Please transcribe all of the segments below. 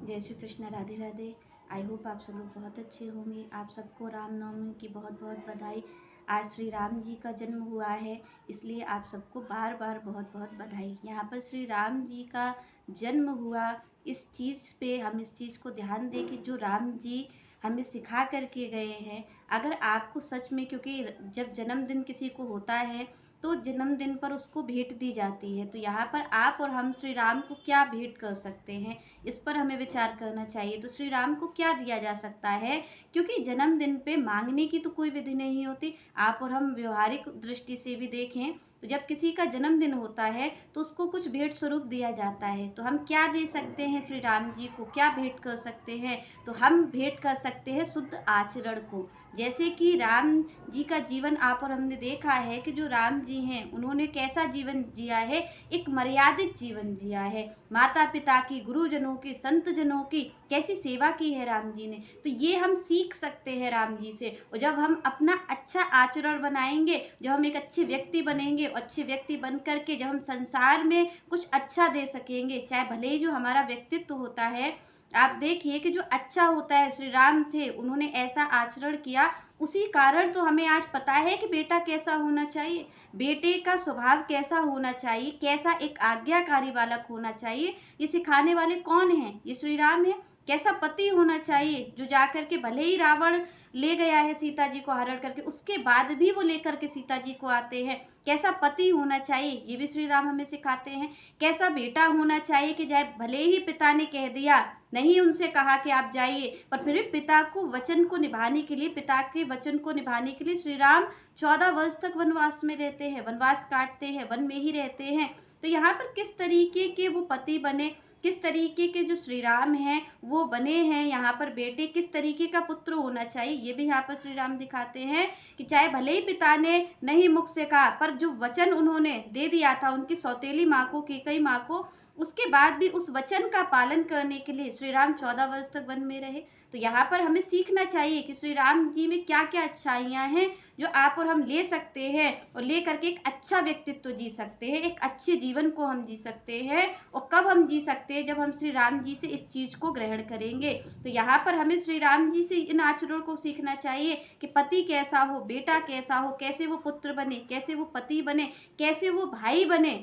जय Shri Krishna, Radhe Radhe. I hope आप सब लोग बहुत अच्छे होंगे। आप सबको रामनवमी की बहुत बहुत बधाई। आज श्री राम जी का जन्म हुआ है, इसलिए आप सबको बार बार बहुत बहुत बधाई। यहाँ पर श्री राम जी का जन्म हुआ, इस चीज़ पे हम इस चीज़ को ध्यान दें कि जो राम जी हमें सिखा करके गए हैं, अगर आपको सच में, क्योंकि जब जन्मदिन किसी को होता है तो जन्मदिन पर उसको भेंट दी जाती है, तो यहाँ पर आप और हम श्री राम को क्या भेंट कर सकते हैं, इस पर हमें विचार करना चाहिए। तो श्री राम को क्या दिया जा सकता है, क्योंकि जन्मदिन पे मांगने की तो कोई विधि नहीं होती। आप और हम व्यवहारिक दृष्टि से भी देखें तो जब किसी का जन्मदिन होता है तो उसको कुछ भेंट स्वरूप दिया जाता है। तो हम क्या दे सकते हैं श्री राम जी को, क्या भेंट कर सकते हैं? तो हम भेंट कर सकते हैं शुद्ध आचरण को। जैसे कि राम जी का जीवन आप और हमने देखा है कि जो राम जी हैं उन्होंने कैसा जीवन जिया है, एक मर्यादित जीवन जिया है। माता पिता की, गुरुजनों की, संत जनों की कैसी सेवा की है राम जी ने, तो ये हम सीख सकते हैं राम जी से। और जब हम अपना अच्छा आचरण बनाएंगे, जब हम एक अच्छे व्यक्ति बनेंगे, अच्छे व्यक्ति बन करके जब हम संसार में कुछ अच्छा दे सकेंगे, चाहे भले ही जो हमारा व्यक्तित्व होता है, आप देखिए कि जो अच्छा होता है, श्री राम थे, उन्होंने ऐसा आचरण किया, उसी कारण तो हमें आज पता है कि बेटा कैसा होना चाहिए, बेटे का स्वभाव कैसा होना चाहिए, कैसा एक आज्ञाकारी बालक होना चाहिए। ये सिखाने वाले कौन हैं? ये श्री राम है। कैसा पति होना चाहिए, जो जाकर के भले ही रावण ले गया है सीता जी को हरण करके, उसके बाद भी वो लेकर के सीता जी को आते हैं। कैसा पति होना चाहिए, ये भी श्री राम हमें सिखाते हैं। कैसा बेटा होना चाहिए कि चाहे भले ही पिता ने कह दिया, नहीं उनसे कहा कि आप जाइए, पर फिर भी पिता को वचन को निभाने के लिए, पिता के वचन को निभाने के लिए श्री राम 14 वर्ष तक वनवास में रहते हैं, वनवास काटते हैं, वन में ही रहते हैं। तो यहाँ पर किस तरीके के वो पति बने, किस तरीके के जो श्री राम हैं वो बने हैं। यहाँ पर बेटे किस तरीके का पुत्र होना चाहिए, ये भी यहाँ पर श्री राम दिखाते हैं कि चाहे भले ही पिता ने नहीं मुख से कहा, पर जो वचन उन्होंने दे दिया था उनकी सौतेली माँ को, कैकई माँ को, उसके बाद भी उस वचन का पालन करने के लिए श्री राम 14 वर्ष तक वन में रहे। तो यहाँ पर हमें सीखना चाहिए कि श्री राम जी में क्या क्या अच्छाइयाँ हैं जो आप और हम ले सकते हैं, और ले करके एक अच्छा व्यक्तित्व जी सकते हैं, एक अच्छे जीवन को हम जी सकते हैं। और कब हम जी सकते हैं? जब हम श्री राम जी से इस चीज़ को ग्रहण करेंगे। तो यहाँ पर हमें श्री राम जी से इन आचरणों को सीखना चाहिए कि पति कैसा हो, बेटा कैसा हो, कैसे वो पुत्र बने, कैसे वो पति बने, कैसे वो भाई बने,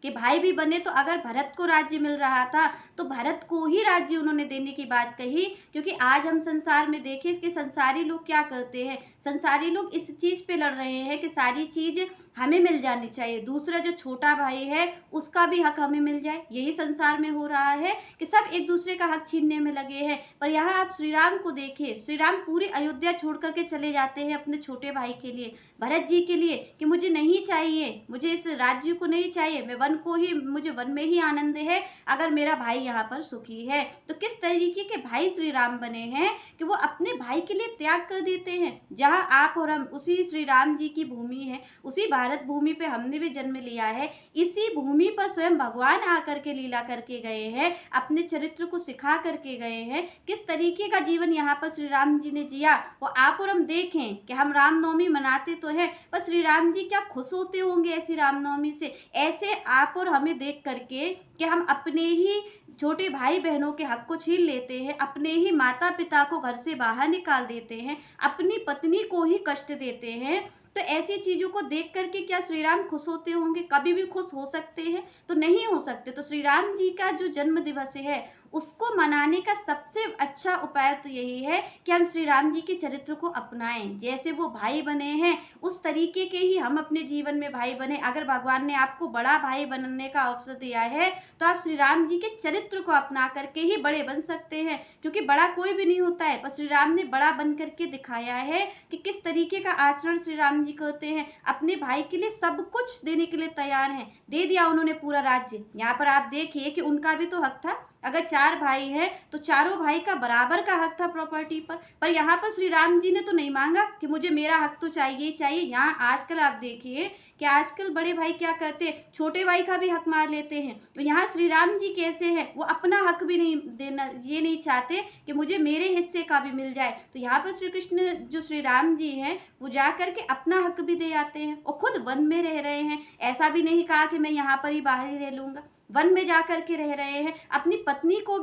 कि भाई भी बने। तो अगर भरत को राज्य मिल रहा था तो भरत को ही राज्य उन्होंने देने की बात कही, क्योंकि आज हम संसार में देखें कि संसारी लोग क्या करते हैं, संसारी लोग इस चीज़ पे लड़ रहे हैं कि सारी चीज़ हमें मिल जानी चाहिए, दूसरा जो छोटा भाई है उसका भी हक हमें मिल जाए। यही संसार में हो रहा है कि सब एक दूसरे का हक छीनने में लगे हैं। पर यहाँ आप श्री राम को देखिए, श्री राम पूरी अयोध्या छोड़ करके चले जाते हैं अपने छोटे भाई के लिए, भरत जी के लिए, कि मुझे नहीं चाहिए, मुझे इस राज्य को नहीं चाहिए, मैं वन को ही, मुझे वन में ही आनंद है अगर मेरा भाई यहाँ पर सुखी है। तो किस तरीके के भाई श्री राम बने हैं कि वो अपने भाई के लिए त्याग कर देते हैं। जहाँ आप और हम, उसी श्री राम जी की भूमि है, उसी भारत भूमि पे हमने भी जन्म लिया है, इसी भूमि पर स्वयं भगवान आकर के लीला करके गए हैं, अपने चरित्र को सिखा करके गए हैं। किस तरीके का जीवन यहाँ पर श्री राम जी ने जिया, वो आप और हम देखें कि हम रामनवमी मनाते तो हैं, पर श्री राम जी क्या खुश होते होंगे ऐसी रामनवमी से। ऐसे आप और हमें देख करके कि हम अपने ही छोटे भाई बहनों के हक को छीन लेते हैं, अपने ही माता पिता को घर से बाहर निकाल देते हैं, अपनी पत्नी को ही कष्ट देते हैं। तो ऐसी चीज़ों को देख करके क्या श्री राम खुश होते होंगे? कभी भी खुश हो सकते हैं? तो नहीं हो सकते। तो श्री राम जी का जो जन्म दिवस है उसको मनाने का सबसे अच्छा उपाय तो यही है कि हम श्री राम जी के चरित्र को अपनाएं। जैसे वो भाई बने हैं उस तरीके के ही हम अपने जीवन में भाई बने। अगर भगवान ने आपको बड़ा भाई बनने का अवसर दिया है तो आप श्री राम जी के चरित्र को अपना करके ही बड़े बन सकते हैं, क्योंकि बड़ा कोई भी नहीं होता है, पर श्री राम ने बड़ा बन करके दिखाया है कि किस तरीके का आचरण श्री राम जी करते हैं। अपने भाई के लिए सब कुछ देने के लिए तैयार हैं, दे दिया उन्होंने पूरा राज्य। यहाँ पर आप देखिए कि उनका भी तो हक था, अगर 4 भाई हैं तो चारों भाई का बराबर का हक था प्रॉपर्टी पर यहाँ पर श्री राम जी ने तो नहीं मांगा कि मुझे मेरा हक तो चाहिए ही चाहिए। यहाँ आजकल आप देखिए कि आजकल बड़े भाई क्या करते हैं, छोटे भाई का भी हक मार लेते हैं। तो यहाँ श्री राम जी कैसे हैं, वो अपना हक भी नहीं देना, ये नहीं चाहते कि मुझे मेरे हिस्से का भी मिल जाए। तो यहाँ पर श्री कृष्ण जो श्री राम जी हैं वो जा करके अपना हक भी दे आते हैं, और खुद वन में रह रहे हैं। ऐसा भी नहीं कहा कि मैं यहाँ पर ही बाहर ही रह लूँगा, वन में जा कर के रह रहे हैं, अपनी पत्नी को भी